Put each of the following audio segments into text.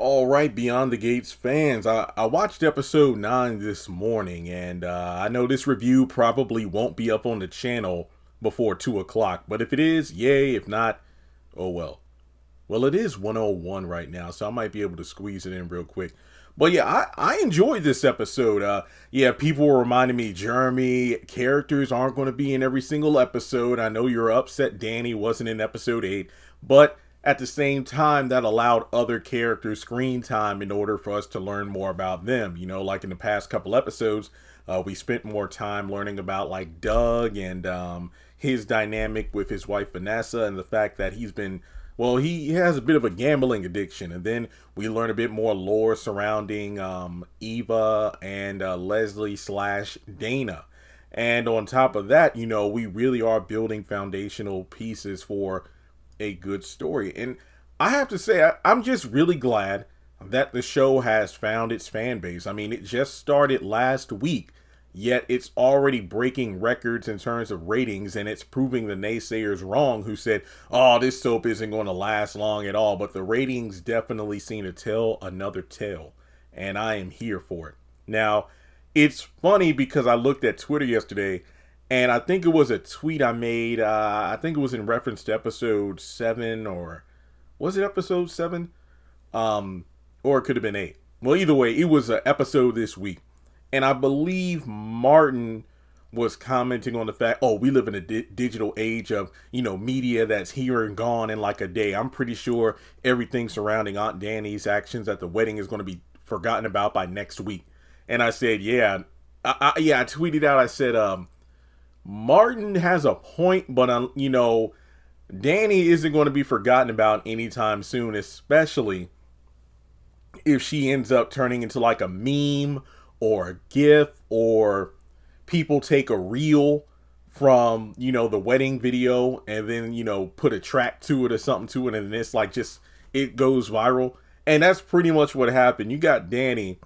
All right, Beyond the Gates fans, I watched episode 9 this morning, and I know this review probably won't be up on the channel before 2 o'clock, but if it is, yay. If not, oh well. Well, it is 101 right now, so I might be able to squeeze it in real quick. But yeah, I enjoyed this episode. Yeah, people were reminding me, Jeremy, characters aren't going to be in every single episode. I know you're upset Danny wasn't in episode 8, but at the same time, that allowed other characters screen time in order for us to learn more about them. You know, like in the past couple episodes, we spent more time learning about like Doug and his dynamic with his wife Vanessa and the fact that he has a bit of a gambling addiction. And then we learn a bit more lore surrounding Eva and Leslie slash Dana. And on top of that, we really are building foundational pieces for a good story. And I have to say, I'm just really glad that the show has found its fan base. I mean, it just started last week, yet it's already breaking records in terms of ratings, and it's proving the naysayers wrong who said, oh, this soap isn't going to last long at all. But the ratings definitely seem to tell another tale, and I am here for it. Now, it's funny because I looked at Twitter yesterday, and I think it was a tweet I made. I think it was in reference to episode 7, or was it episode 7? Or it could have been 8. Well, either way, it was an episode this week. And I believe Martin was commenting on the fact, oh, we live in a digital age of, media that's here and gone in like a day. I'm pretty sure everything surrounding Aunt Danny's actions at the wedding is going to be forgotten about by next week. And I said, yeah. I tweeted out, I said, Martin has a point, but Danny isn't going to be forgotten about anytime soon, especially if she ends up turning into like a meme or a GIF, or people take a reel from, the wedding video and then, put a track to it or something to it, and it's like it goes viral. And that's pretty much what happened. You got Danny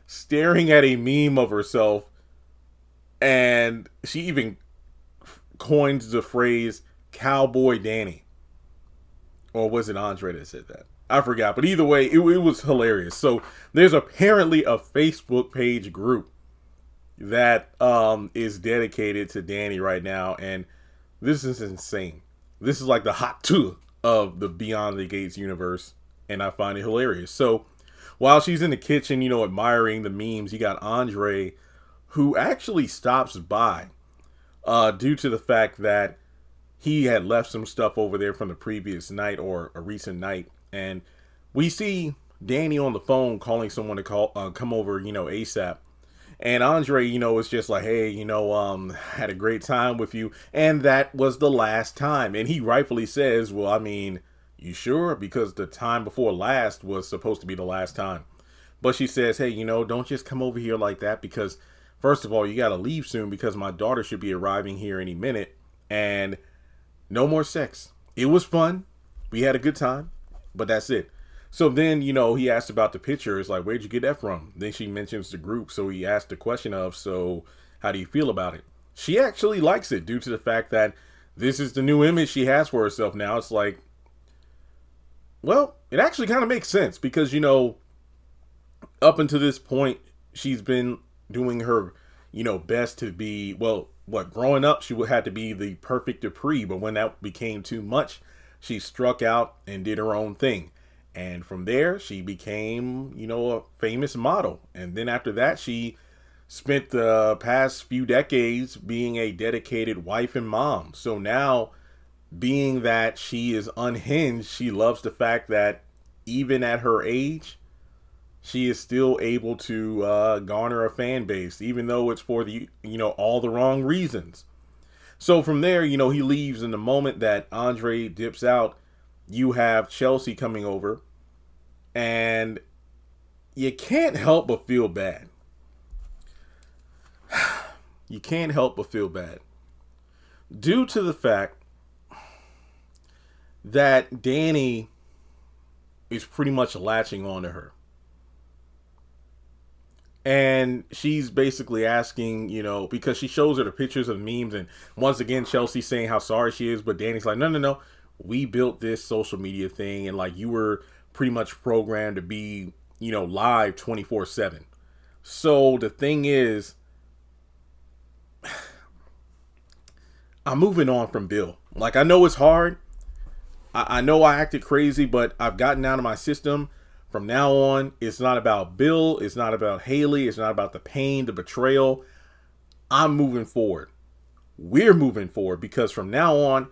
staring at a meme of herself, and she even coins the phrase Cowboy Danny. Or was it Andre that said that? I forgot. But either way, it was hilarious. So there's apparently a Facebook page group that is dedicated to Danny right now. And this is insane. This is like the hot tour of the Beyond the Gates universe. And I find it hilarious. So while she's in the kitchen, admiring the memes, you got Andre, who actually stops by due to the fact that he had left some stuff over there from the previous night or a recent night. And we see Danny on the phone calling someone to come over, ASAP. And Andre, is just like, hey, had a great time with you. And that was the last time. And he rightfully says, well, I mean, you sure? Because the time before last was supposed to be the last time. But she says, hey, don't just come over here like that, because first of all, you got to leave soon because my daughter should be arriving here any minute. And no more sex. It was fun. We had a good time, but that's it. So then, he asked about the picture. It's like, where'd you get that from? Then she mentions the group. So he asked the question of, so how do you feel about it? She actually likes it due to the fact that this is the new image she has for herself now. It's like, well, it actually kind of makes sense because, up until this point, she's been doing her, best to be, growing up, she would have to be the perfect Dupree. But when that became too much, she struck out and did her own thing. And from there, she became, a famous model. And then after that, she spent the past few decades being a dedicated wife and mom. So now, being that she is unhinged, she loves the fact that even at her age, she is still able to garner a fan base, even though it's for the, all the wrong reasons. So from there, he leaves. In the moment that Andre dips out, you have Chelsea coming over, and you can't help but feel bad. You can't help but feel bad due to the fact that Danny is pretty much latching on to her. And she's basically asking, because she shows her the pictures of memes, and once again, Chelsea's saying how sorry she is, but Danny's like, no. We built this social media thing, and like, you were pretty much programmed to be, live 24/7. So the thing is, I'm moving on from Bill. Like, I know it's hard. I know I acted crazy, but I've gotten out of my system. From now on, it's not about Bill. It's not about Haley. It's not about the pain, the betrayal. I'm moving forward. We're moving forward because from now on,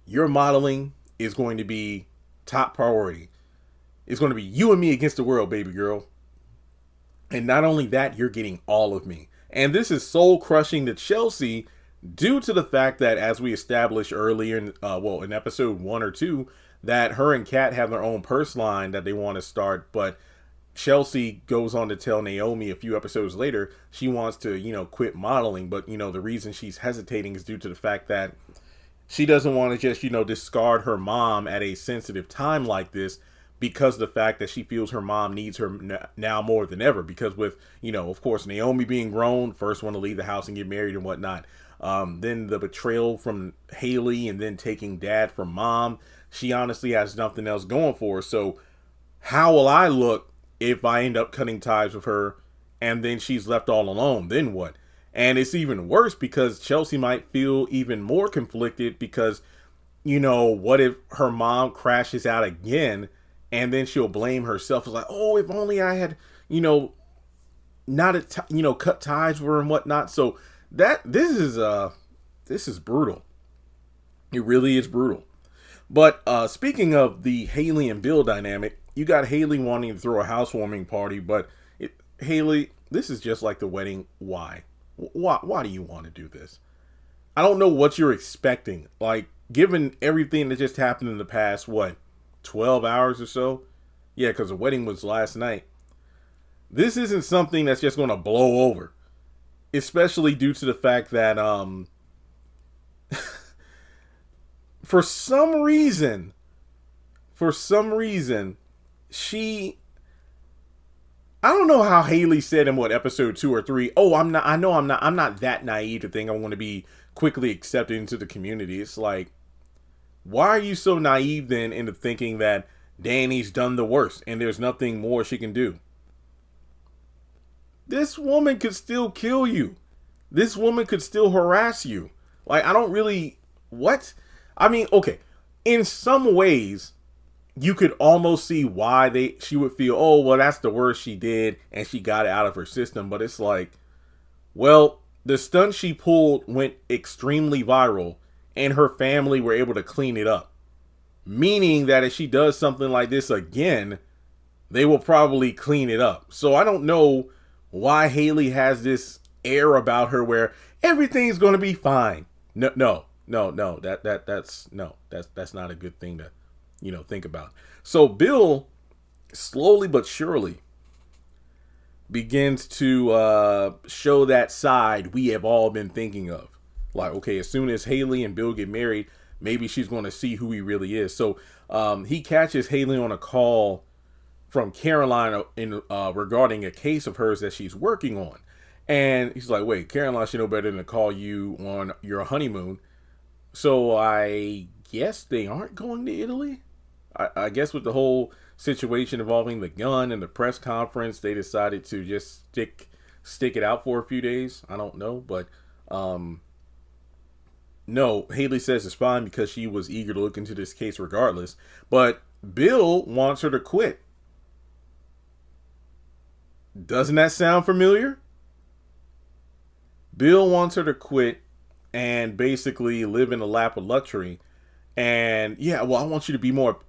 your modeling is going to be top priority. It's going to be you and me against the world, baby girl. And not only that, you're getting all of me. And this is soul crushing to Chelsea due to the fact that, as we established earlier in episode 1 or 2, that her and Kat have their own purse line that they want to start. But Chelsea goes on to tell Naomi a few episodes later she wants to, quit modeling. But, the reason she's hesitating is due to the fact that she doesn't want to just, discard her mom at a sensitive time like this, because of the fact that she feels her mom needs her now more than ever. Because with, of course, Naomi being grown, first one to leave the house and get married and whatnot. Then the betrayal from Haley and then taking dad from mom. She honestly has nothing else going for her. So how will I look if I end up cutting ties with her and then she's left all alone? Then what? And it's even worse because Chelsea might feel even more conflicted because, what if her mom crashes out again and then she'll blame herself? It's like, oh, if only I had, cut ties with her and whatnot. So this is brutal. It really is brutal. But speaking of the Haley and Bill dynamic, you got Haley wanting to throw a housewarming party, but Haley, this is just like the wedding. Why? Why do you want to do this? I don't know what you're expecting. Like, given everything that just happened in the past, 12 hours or so? Yeah, because the wedding was last night. This isn't something that's just going to blow over. Especially due to the fact that, for some reason, I don't know how Haley said in episode 2 or 3, I'm not that naive to think I'm going to be quickly accepted into the community. It's like, why are you so naive then into thinking that Danny's done the worst and there's nothing more she can do? This woman could still kill you. This woman could still harass you. Like, I don't really, what? I mean, okay, in some ways, you could almost see why she would feel, that's the worst she did, and she got it out of her system. But it's like, well, the stunt she pulled went extremely viral, and her family were able to clean it up. Meaning that if she does something like this again, they will probably clean it up. So I don't know why Haley has this air about her where everything's going to be fine. No. That's not a good thing to, think about. So Bill slowly but surely begins to show that side we have all been thinking of. Like, okay, as soon as Haley and Bill get married, maybe she's going to see who he really is. So he catches Haley on a call from Caroline regarding a case of hers that she's working on. And he's like, wait, Caroline should know better than to call you on your honeymoon. So I guess they aren't going to Italy? I guess with the whole situation involving the gun and the press conference, they decided to just stick it out for a few days. I don't know, but no, Haley says it's fine because she was eager to look into this case regardless. But Bill wants her to quit. Doesn't that sound familiar? Bill wants her to quit and basically live in a lap of luxury. And I want you to be more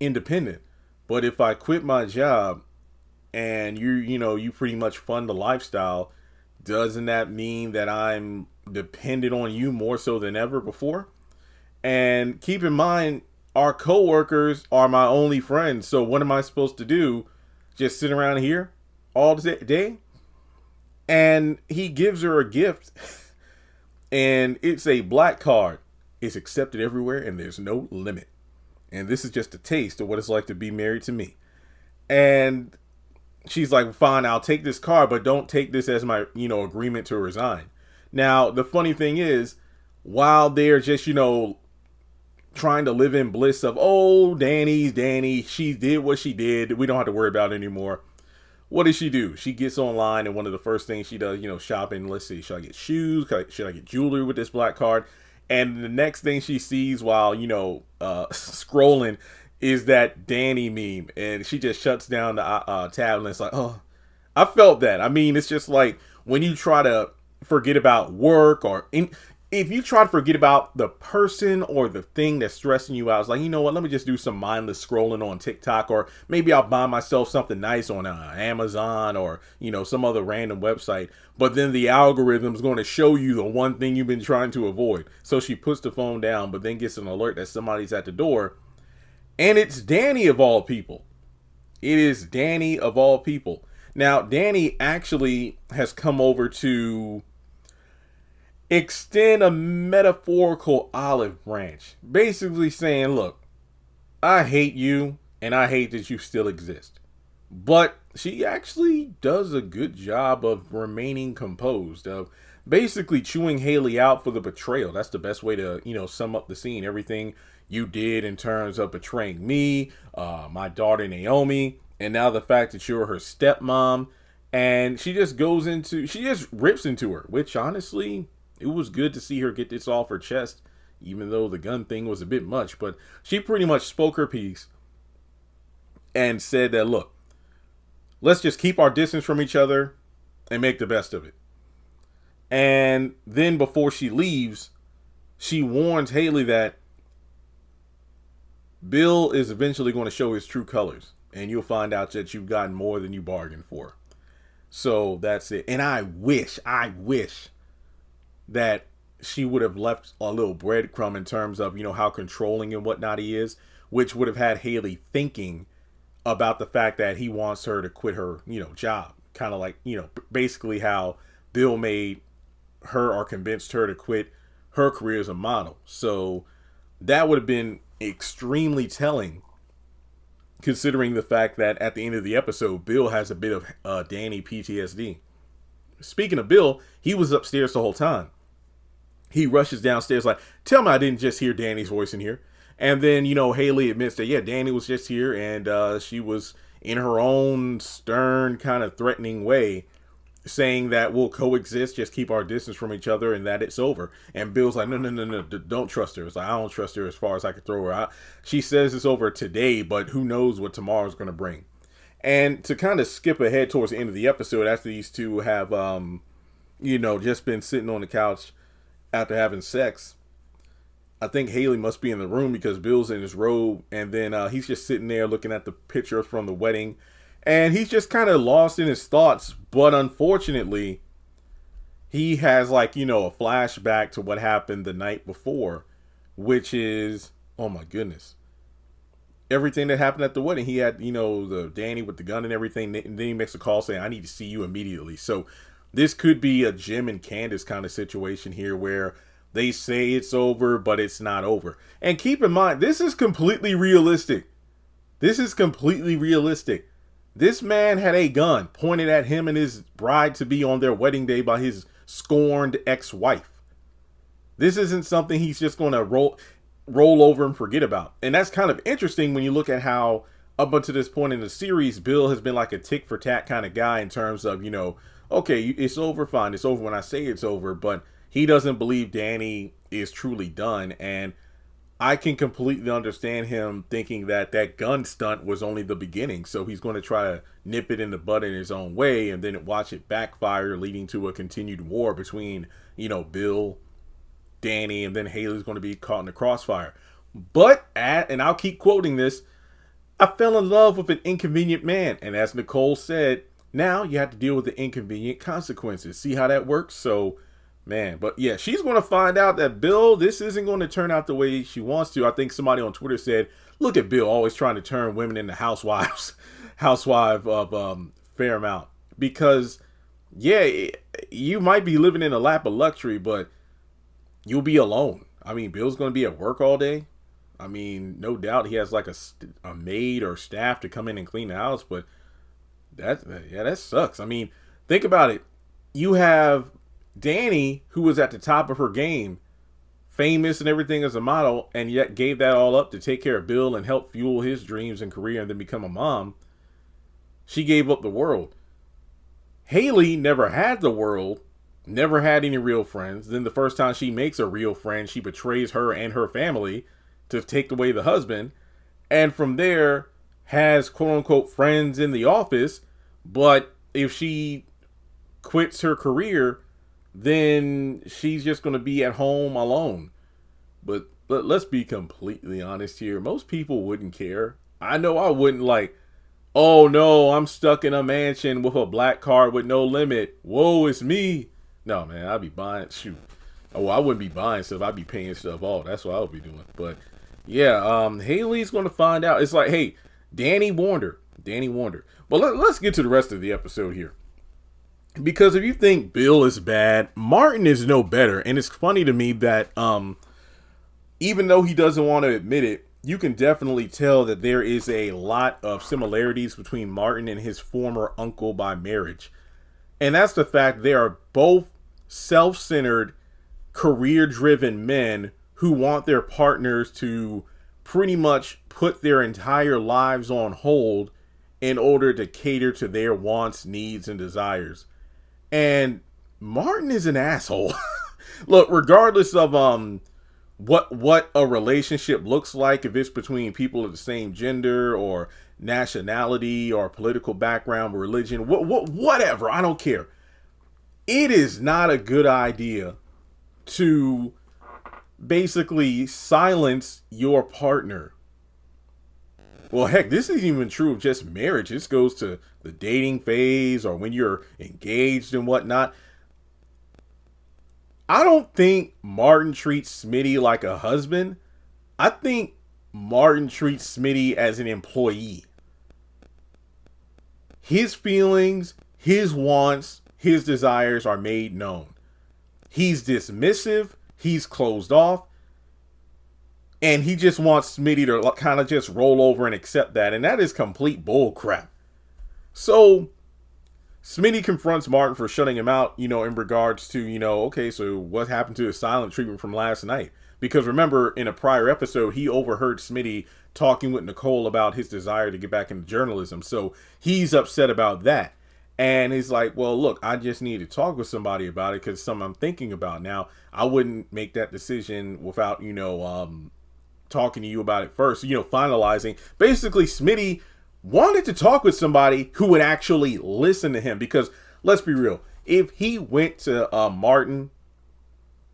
independent. But if I quit my job and you pretty much fund the lifestyle, doesn't that mean that I'm dependent on you more so than ever before? And keep in mind, our coworkers are my only friends. So what am I supposed to do? Just sit around here all day? And he gives her a gift, and it's a black card. It's accepted everywhere, and there's no limit. And this is just a taste of what it's like to be married to me. And she's like, fine, I'll take this card, but don't take this as my, agreement to resign. Now, the funny thing is, while they're just, trying to live in bliss of, oh, Danny, she did what she did. We don't have to worry about it anymore. What does she do? She gets online, and one of the first things she does, shopping. Let's see, should I get shoes? Should I get jewelry with this black card? And the next thing she sees while, scrolling is that Danny meme. And she just shuts down the tab, and it's like, oh, I felt that. I mean, it's just like when you try to forget about work, or if you try to forget about the person or the thing that's stressing you out, it's like, you know what, let me just do some mindless scrolling on TikTok, or maybe I'll buy myself something nice on Amazon, or, some other random website. But then the algorithm is going to show you the one thing you've been trying to avoid. So she puts the phone down, but then gets an alert that somebody's at the door. And it's Danny of all people. It is Danny of all people. Now, Danny actually has come over to extend a metaphorical olive branch, basically saying, look, I hate you, and I hate that you still exist. But she actually does a good job of remaining composed, of basically chewing Haley out for the betrayal. That's the best way to, sum up the scene. Everything you did in terms of betraying me, my daughter Naomi, and now the fact that you're her stepmom. And she just rips into her, which honestly, it was good to see her get this off her chest, even though the gun thing was a bit much. But she pretty much spoke her piece and said that, look, let's just keep our distance from each other and make the best of it. And then before she leaves, she warns Haley that Bill is eventually going to show his true colors, and you'll find out that you've gotten more than you bargained for. So that's it. And I wish that she would have left a little breadcrumb in terms of, how controlling and whatnot he is, which would have had Haley thinking about the fact that he wants her to quit her, job. Kind of like, basically how Bill made her, or convinced her to quit her career as a model. So that would have been extremely telling, considering the fact that at the end of the episode, Bill has a bit of Danny PTSD. Speaking of Bill, he was upstairs the whole time. He rushes downstairs like, tell me I didn't just hear Danny's voice in here. And then, Haley admits that, yeah, Danny was just here, and she was in her own stern, kind of threatening way, saying that we'll coexist, just keep our distance from each other, and that it's over. And Bill's like, no, don't trust her. It's like, I don't trust her as far as I could throw her out. She says it's over today, but who knows what tomorrow's going to bring. And to kind of skip ahead towards the end of the episode, after these two have, just been sitting on the couch after having sex, I think Haley must be in the room because Bill's in his robe, and then he's just sitting there looking at the picture from the wedding, and he's just kind of lost in his thoughts. But unfortunately, he has a flashback to what happened the night before, which is, oh my goodness, everything that happened at the wedding. He had, the Danny with the gun and everything, and then he makes a call saying, I need to see you immediately. So this could be a Jim and Candace kind of situation here, where they say it's over, but it's not over. And keep in mind, this is completely realistic. This man had a gun pointed at him and his bride-to-be on their wedding day by his scorned ex-wife. This isn't something he's just going to roll over and forget about. And that's kind of interesting when you look at how, up until this point in the series, Bill has been like a tick-for-tat kind of guy in terms of, okay, it's over, fine, it's over when I say it's over, but he doesn't believe Danny is truly done. And I can completely understand him thinking that gun stunt was only the beginning. So he's going to try to nip it in the bud in his own way, and then watch it backfire, leading to a continued war between, Bill, Danny, and then Haley's going to be caught in the crossfire. But, and I'll keep quoting this, I fell in love with an inconvenient man. And as Nicole said, now you have to deal with the inconvenient consequences. See how that works? So, man, but yeah, she's going to find out that Bill, this isn't going to turn out the way she wants to. I think somebody on Twitter said, look at Bill always trying to turn women into housewife of Fairmount. Because, yeah, you might be living in a lap of luxury, but you'll be alone. I mean, Bill's going to be at work all day. I mean, no doubt he has like a maid or staff to come in and clean the house, but that sucks. I mean, think about it. You have Danny, who was at the top of her game famous and everything as a model, and yet gave that all up to take care of Bill and help fuel his dreams and career and then become a mom. She gave up the world. Haley never had the world, never had any real friends. Then the first time she makes a real friend, she betrays her and her family to take away the husband. And from there, has quote unquote friends in the office. But if she quits her career, then she's just going to be at home alone. But let's be completely honest here. Most people wouldn't care. I know I wouldn't, like, oh no, I'm stuck in a mansion with a black card with no limit. Whoa, it's me. No, man, I'd be buying, shoot. Oh, I wouldn't be buying stuff. I'd be paying stuff off. That's what I would be doing. But yeah, Haley's going to find out. It's like, hey, Danny warned her. But let's get to the rest of the episode here. Because if you think Bill is bad, Martin is no better. And it's funny to me that even though he doesn't want to admit it, you can definitely tell that there is a lot of similarities between Martin and his former uncle by marriage. And that's the fact they are both self-centered, career-driven men who want their partners to pretty much put their entire lives on hold in order to cater to their wants, needs, and desires. And Martin is an asshole. Look, regardless of what a relationship looks like, if it's between people of the same gender or nationality or political background, religion, whatever, I don't care. It is not a good idea to basically silence your partner. Well, heck, this isn't even true of just marriage. This goes to the dating phase or when you're engaged and whatnot. I don't think Martin treats Smitty like a husband. I think Martin treats Smitty as an employee. His feelings, his wants, his desires are made known. He's dismissive. He's closed off. And he just wants Smitty to kind of just roll over and accept that. And that is complete bull crap. So Smitty confronts Martin for shutting him out, in regards to, okay, so what happened to his silent treatment from last night? Because remember, in a prior episode, he overheard Smitty talking with Nicole about his desire to get back into journalism. So he's upset about that. And he's like, well, look, I just need to talk with somebody about it because it's something I'm thinking about. Now, I wouldn't make that decision without, talking to you about it first, finalizing. Basically, Smitty wanted to talk with somebody who would actually listen to him, because let's be real, if he went to Martin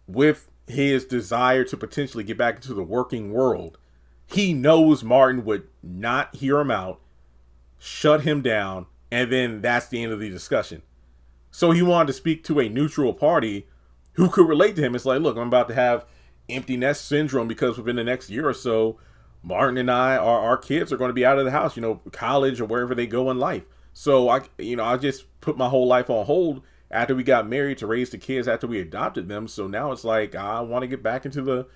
with his desire to potentially get back into the working world, he knows Martin would not hear him out, shut him down, and then that's the end of the discussion. So he wanted to speak to a neutral party who could relate to him. It's like, look, I'm about to have empty nest syndrome because within the next year or so, Martin and our kids are going to be out of the house, college or wherever they go in life. So I just put my whole life on hold after we got married to raise the kids after we adopted them. So now it's like, I want to get back into the,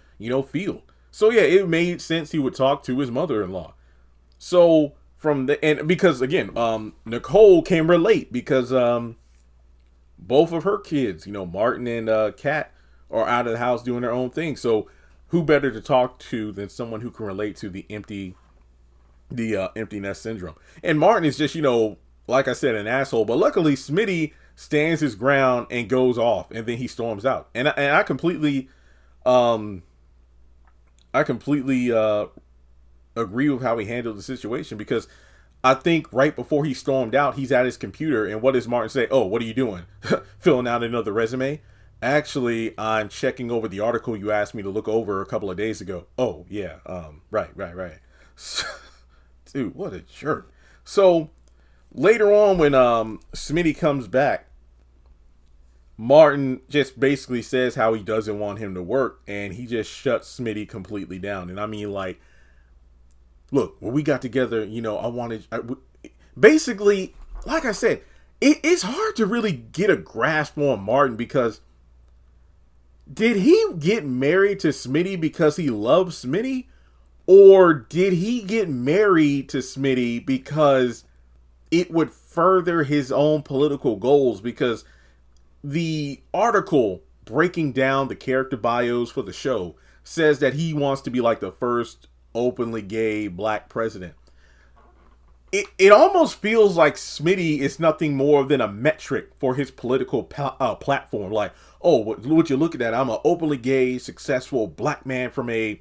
field. So yeah, it made sense he would talk to his mother-in-law. So and because again, Nicole can relate because, both of her kids, Martin and Kat, are out of the house doing their own thing. So who better to talk to than someone who can relate to the empty nest syndrome? And Martin is just, like I said, an asshole. But luckily, Smitty stands his ground and goes off, and then he storms out. And I completely agree with how he handled the situation, because I think right before he stormed out, he's at his computer, and what does Martin say? Oh, what are you doing? Filling out another resume? Actually, I'm checking over the article you asked me to look over a couple of days ago. Oh, yeah. Right. Dude, what a jerk. So later on, when Smitty comes back, Martin just basically says how he doesn't want him to work, and he just shuts Smitty completely down. And I mean, like, look, when we got together, basically, like I said, it's hard to really get a grasp on Martin, because did he get married to Smitty because he loves Smitty? Or did he get married to Smitty because it would further his own political goals? Because the article breaking down the character bios for the show, says that he wants to be like the first openly gay black president. It almost feels like Smitty is nothing more than a metric for his political platform. Like, oh, what you're looking at, I'm an openly gay, successful black man from a,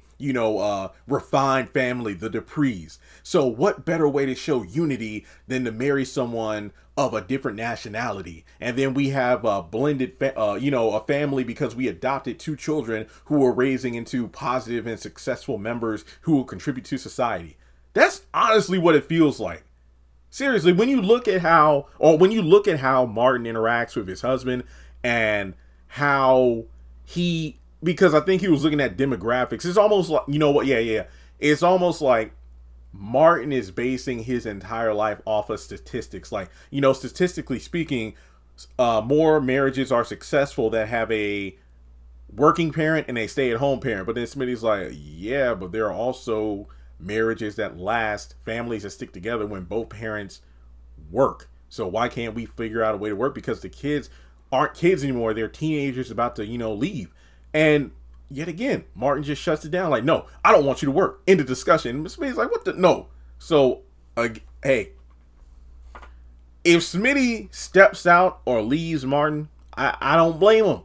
refined family, the Duprees. So what better way to show unity than to marry someone of a different nationality? And then we have a blended, a family because we adopted two children who were raising into positive and successful members who will contribute to society. That's honestly what it feels like. Seriously, when you look at how Martin interacts with his husband and how because I think he was looking at demographics, it's almost like, it's almost like Martin is basing his entire life off of statistics. Like, statistically speaking, more marriages are successful that have a working parent and a stay-at-home parent. But then Smitty's like, yeah, but there are also marriages that last, families that stick together when both parents work. So why can't we figure out a way to work? Because the kids aren't kids anymore. They're teenagers about to, leave. And yet again, Martin just shuts it down. Like, no, I don't want you to work. End of discussion. Smitty's like, what the? No. So, hey, if Smitty steps out or leaves Martin, I don't blame him.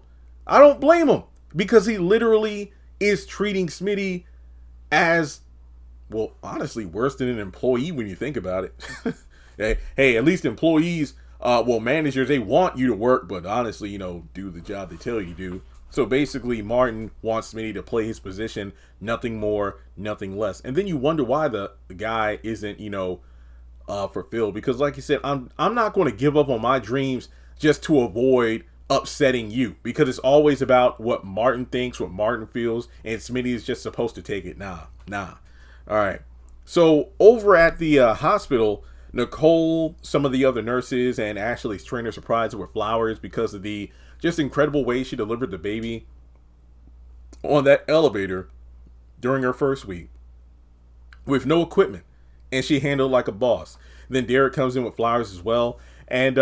I don't blame him because he literally is treating Smitty as, well, honestly, worse than an employee when you think about it. hey, at least employees, managers, they want you to work, but honestly, do the job they tell you to do. So basically, Martin wants Smitty to play his position, nothing more, nothing less. And then you wonder why the guy isn't, fulfilled. Because like you said, I'm not going to give up on my dreams just to avoid upsetting you, because it's always about what Martin thinks, what Martin feels, and Smitty is just supposed to take it. Nah. All right. So over at the hospital, Nicole, some of the other nurses, and Ashley's trainer surprised her with flowers because of the just incredible way she delivered the baby on that elevator during her first week with no equipment, and she handled like a boss. Then Derek comes in with flowers as well. And,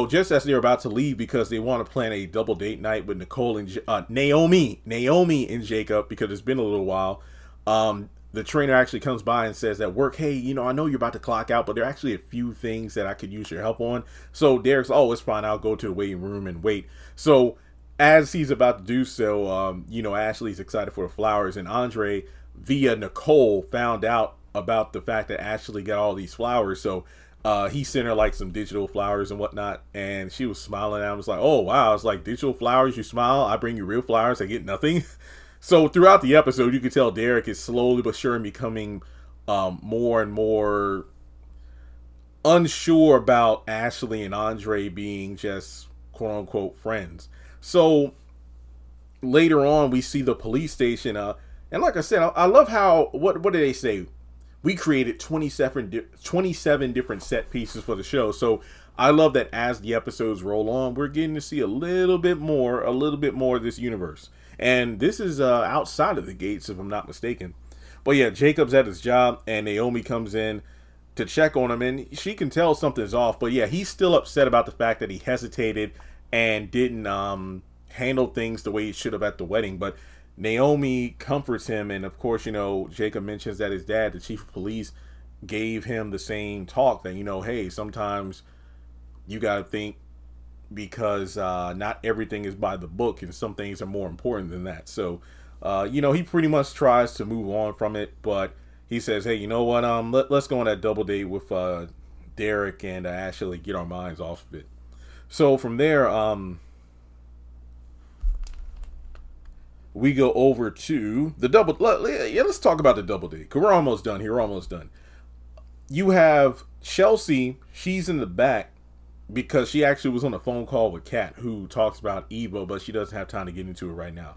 just as they're about to leave because they want to plan a double date night with Nicole and Naomi and Jacob, because it's been a little while, the trainer actually comes by and says at work, hey, I know you're about to clock out, but there are actually a few things that I could use your help on. So Derek's, oh, it's fine. I'll go to the waiting room and wait. So as he's about to do so, Ashley's excited for the flowers, and Andre, via Nicole, found out about the fact that Ashley got all these flowers. So he sent her like some digital flowers and whatnot, and she was smiling. And I was like, oh, wow. It's like digital flowers. You smile. I bring you real flowers. I get nothing. So throughout the episode, you can tell Derek is slowly but surely becoming more and more unsure about Ashley and Andre being just quote unquote friends. So later on, we see the police station. And like I said, I love how, what do they say? We created 27 different set pieces for the show. So I love that as the episodes roll on, we're getting to see a little bit more of this universe. And this is outside of the gates, if I'm not mistaken. But yeah, Jacob's at his job, and Naomi comes in to check on him, and she can tell something's off. But yeah, he's still upset about the fact that he hesitated and didn't handle things the way he should have at the wedding. But Naomi comforts him, and of course, Jacob mentions that his dad, the chief of police, gave him the same talk that, hey, sometimes you got to think, because not everything is by the book, and some things are more important than that. So, he pretty much tries to move on from it, but he says, hey, you know what, let's go on that double date with Derek and Ashley, get our minds off of it. So from there, we go over to the double. Let's talk about the double date, because we're almost done here. We're almost done. You have Chelsea. She's in the back because she actually was on a phone call with Kat, who talks about Eva, but she doesn't have time to get into it right now.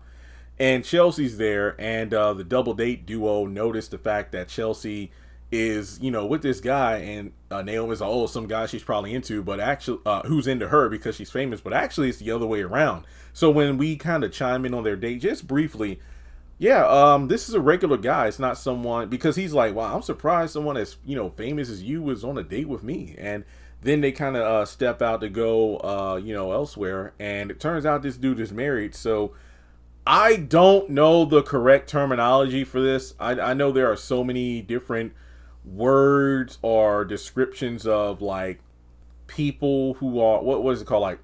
And Chelsea's there, and the double date duo notice the fact that Chelsea is, with this guy, and Naomi's like, oh, some guy she's probably into, but actually, who's into her because she's famous, but actually it's the other way around. So when we kind of chime in on their date, just briefly, Yeah, this is a regular guy. It's not someone because he's like, wow, I'm surprised someone as famous as you was on a date with me. And then they kind of step out to go, elsewhere. And it turns out this dude is married. So I don't know the correct terminology for this. I know there are so many different words or descriptions of like people who are what is it called, like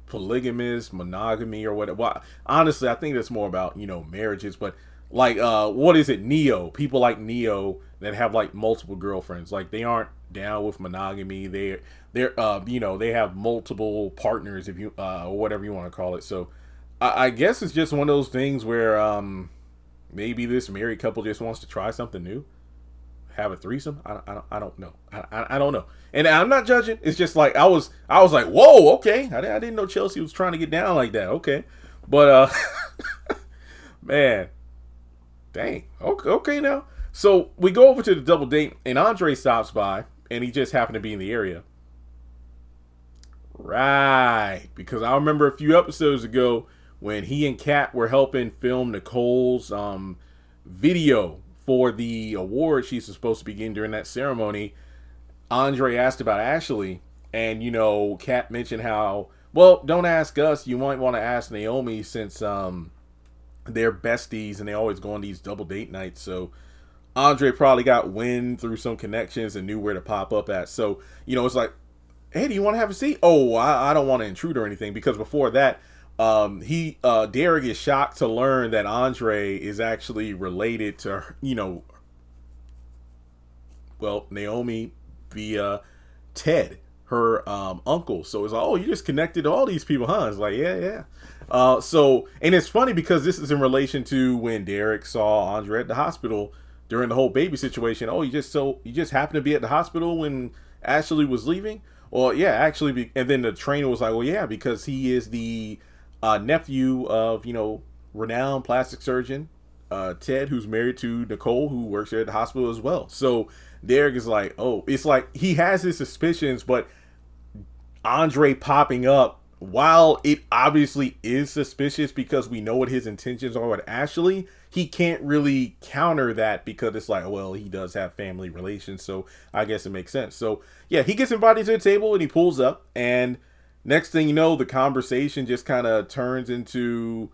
polygamous, monogamy, or whatever. Well, honestly, I think that's more about marriages, but like what is it? Neo people like Neo that have like multiple girlfriends. Like they aren't down with monogamy. They're they have multiple partners, if you or whatever you want to call it. So I guess it's just one of those things where maybe this married couple just wants to try something new, have a threesome. I don't know. I don't know. And I'm not judging. It's just like I was like, whoa, okay. I didn't know Chelsea was trying to get down like that. Okay, but man, dang. Okay now. So we go over to the double date, and Andre stops by, and he just happened to be in the area. Right, because I remember a few episodes ago when he and Kat were helping film Nicole's video for the award she's supposed to be getting during that ceremony. Andre asked about Ashley, and Kat mentioned how, well, don't ask us. You might want to ask Naomi since they're besties and they always go on these double date nights. So Andre probably got wind through some connections and knew where to pop up at. So it's like, hey, do you want to have a seat? Oh, I don't want to intrude or anything, because before that, Derek is shocked to learn that Andre is actually related to Naomi via Ted, her uncle. So it's like, oh, you just connected to all these people, huh? It's like, yeah. And it's funny because this is in relation to when Derek saw Andre at the hospital during the whole baby situation. Oh, you just happened to be at the hospital when Ashley was leaving. Well, yeah, actually, and then the trainer was like, well, yeah, because he is the nephew of renowned plastic surgeon Ted, who's married to Nicole, who works there at the hospital as well. So Derek is like, oh, it's like he has his suspicions, but Andre popping up, while it obviously is suspicious because we know what his intentions are with Ashley, he can't really counter that because it's like, well, he does have family relations, so I guess it makes sense. So yeah, he gets invited to the table and he pulls up, and next thing you know, the conversation just kind of turns into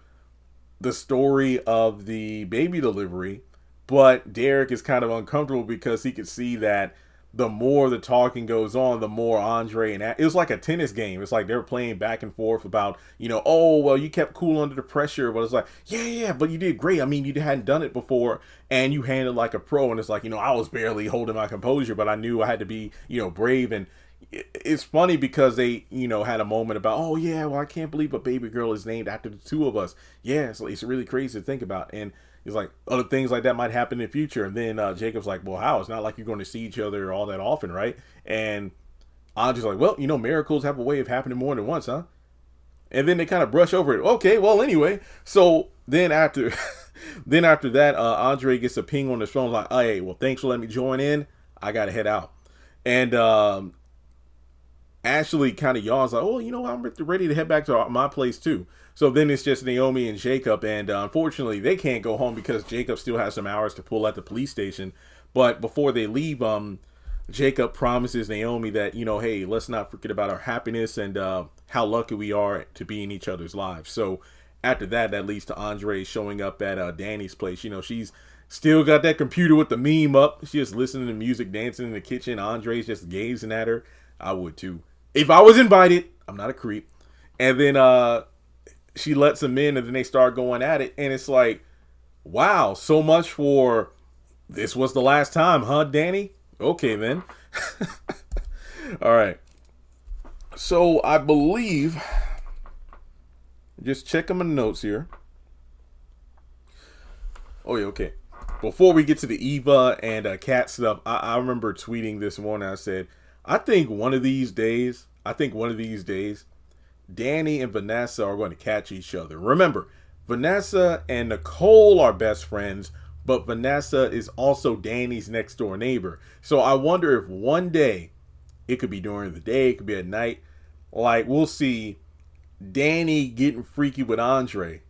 the story of the baby delivery. But Derek is kind of uncomfortable because he could see that the more the talking goes on, the more Andre and it was like a tennis game. It's like they were playing back and forth about, oh, well, you kept cool under the pressure. But it's like, yeah, but you did great. I mean, you hadn't done it before and you handled like a pro. And it's like, I was barely holding my composure, but I knew I had to be, brave. And it's funny because they, had a moment about, oh, yeah, well, I can't believe a baby girl is named after the two of us. Yeah, it's really crazy to think about. And he's like, other things like that might happen in the future. And then Jacob's like, well, how? It's not like you're going to see each other all that often, right? And Andre's like, well, miracles have a way of happening more than once, huh? And then they kind of brush over it. Okay, well, anyway. So then after that, Andre gets a ping on his phone like, hey, well, thanks for letting me join in. I got to head out. And Ashley kind of yawns like, oh, I'm ready to head back to my place too. So then it's just Naomi and Jacob, and unfortunately they can't go home because Jacob still has some hours to pull at the police station. But before they leave, Jacob promises Naomi that, hey, let's not forget about our happiness and how lucky we are to be in each other's lives. So after that leads to Andre showing up at Danny's place. She's still got that computer with the meme up. She's just listening to music, dancing in the kitchen. Andre's just gazing at her. I would too. If I was invited. I'm not a creep. And then she lets him in, and then they start going at it. And it's like, wow, so much for this was the last time, huh, Danny? Okay, then. All right. So I believe, just checking my notes here. Oh, yeah, okay. Before we get to the Eva and Cat stuff, I remember tweeting this morning. I said, I think one of these days, Danny and Vanessa are going to catch each other. Remember, Vanessa and Nicole are best friends, but Vanessa is also Danny's next door neighbor. So I wonder if one day, it could be during the day, it could be at night, like we'll see Danny getting freaky with Andre.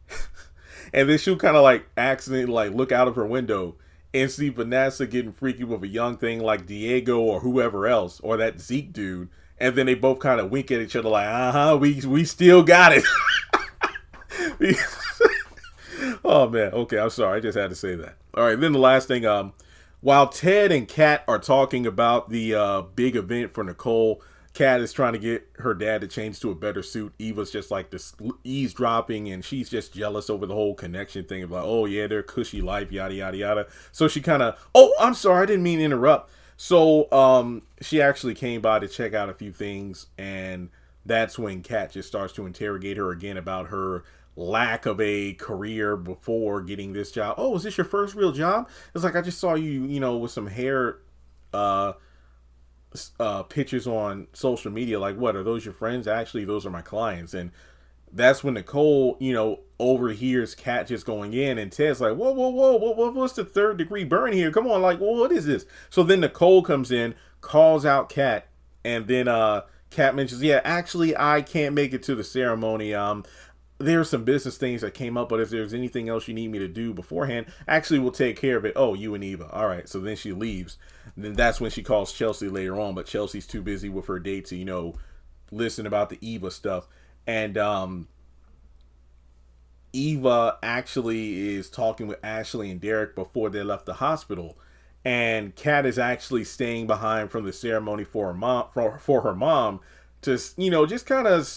And then she'll kind of like accidentally like look out of her window and see Vanessa getting freaky with a young thing like Diego or whoever else, or that Zeke dude. And then they both kind of wink at each other like, we still got it. Oh man, okay, I'm sorry, I just had to say that. All right, then the last thing, while Ted and Kat are talking about the big event for Nicole, Kat is trying to get her dad to change to a better suit. Eva's just like this eavesdropping, and she's just jealous over the whole connection thing of like, oh yeah, their cushy life, yada yada yada. So she kind of, oh, I'm sorry, I didn't mean to interrupt. So she actually came by to check out a few things, and that's when Kat just starts to interrogate her again about her lack of a career before getting this job. Oh, is this your first real job? It's like, I just saw you, with some hair pictures on social media. Like, what, are those your friends? Actually, those are my clients. And that's when Nicole, overhears Kat just going in, and Ted's like, whoa, what's the third degree burn here? Come on, like, well, what is this? So then Nicole comes in, calls out Kat, and then Kat mentions, yeah, actually, I can't make it to the ceremony. There's some business things that came up, but if there's anything else you need me to do beforehand, actually, we'll take care of it. Oh, you and Eva. All right. So then she leaves. And then that's when she calls Chelsea later on, but Chelsea's too busy with her date to, listen about the Eva stuff. And Eva actually is talking with Ashley and Derek before they left the hospital. And Kat is actually staying behind from the ceremony for her mom to, just kind of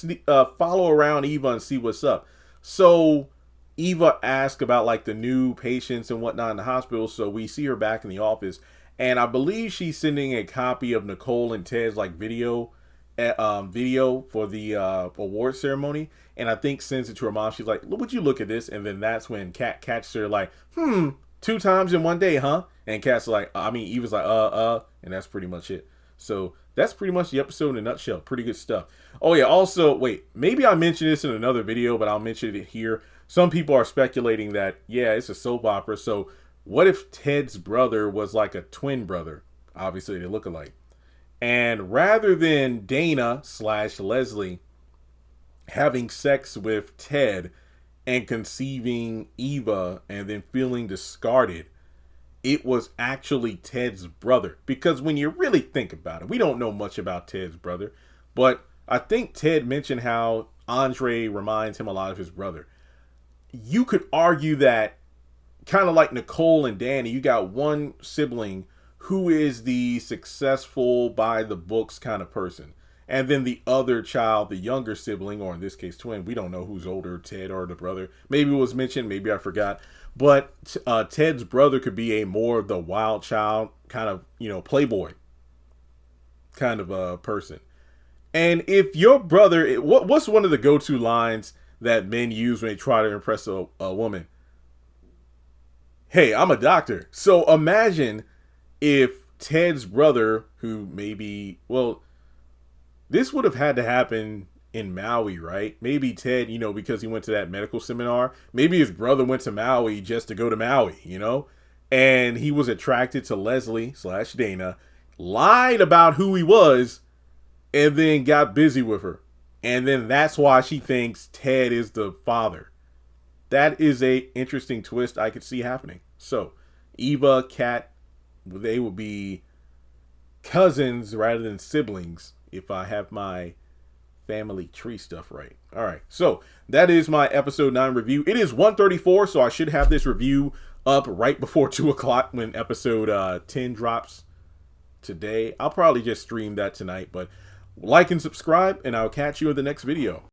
follow around Eva and see what's up. So Eva asked about like the new patients and whatnot in the hospital. So we see her back in the office, and I believe she's sending a copy of Nicole and Ted's like video for the award ceremony. And I think sends it to her mom. She's like, would you look at this? And then that's when Kat catches her like, 2 times in one day, huh? And Kat's like, Eva's like, and that's pretty much it. So that's pretty much the episode in a nutshell. Pretty good stuff. Oh yeah, also, wait, maybe I mentioned this in another video, but I'll mention it here. Some people are speculating that, yeah, it's a soap opera. So what if Ted's brother was like a twin brother? Obviously, they look alike. And rather than Dana/Leslie having sex with Ted and conceiving Eva and then feeling discarded, it was actually Ted's brother. Because when you really think about it, we don't know much about Ted's brother, but I think Ted mentioned how Andre reminds him a lot of his brother. You could argue that, kind of like Nicole and Danny, you got one sibling who is the successful by the books kind of person. And then the other child, the younger sibling, or in this case twin, we don't know who's older, Ted or the brother. Maybe it was mentioned, maybe I forgot. But Ted's brother could be a more of the wild child, kind of, playboy kind of a person. And if your brother, what's one of the go-to lines that men use when they try to impress a woman? Hey, I'm a doctor. So imagine if Ted's brother, who maybe, well, this would have had to happen in Maui, right? Maybe Ted, because he went to that medical seminar, maybe his brother went to Maui just to go to Maui, and he was attracted to Leslie/Dana, lied about who he was, and then got busy with her. And then that's why she thinks Ted is the father. That is a interesting twist I could see happening. So Eva, Kat, they would be cousins rather than siblings if I have my family tree stuff right. All right, so that is my episode 9 review. It is 1:34, so I should have this review up right before 2 o'clock when episode 10 drops today. I'll probably just stream that tonight, but like and subscribe, and I'll catch you in the next video.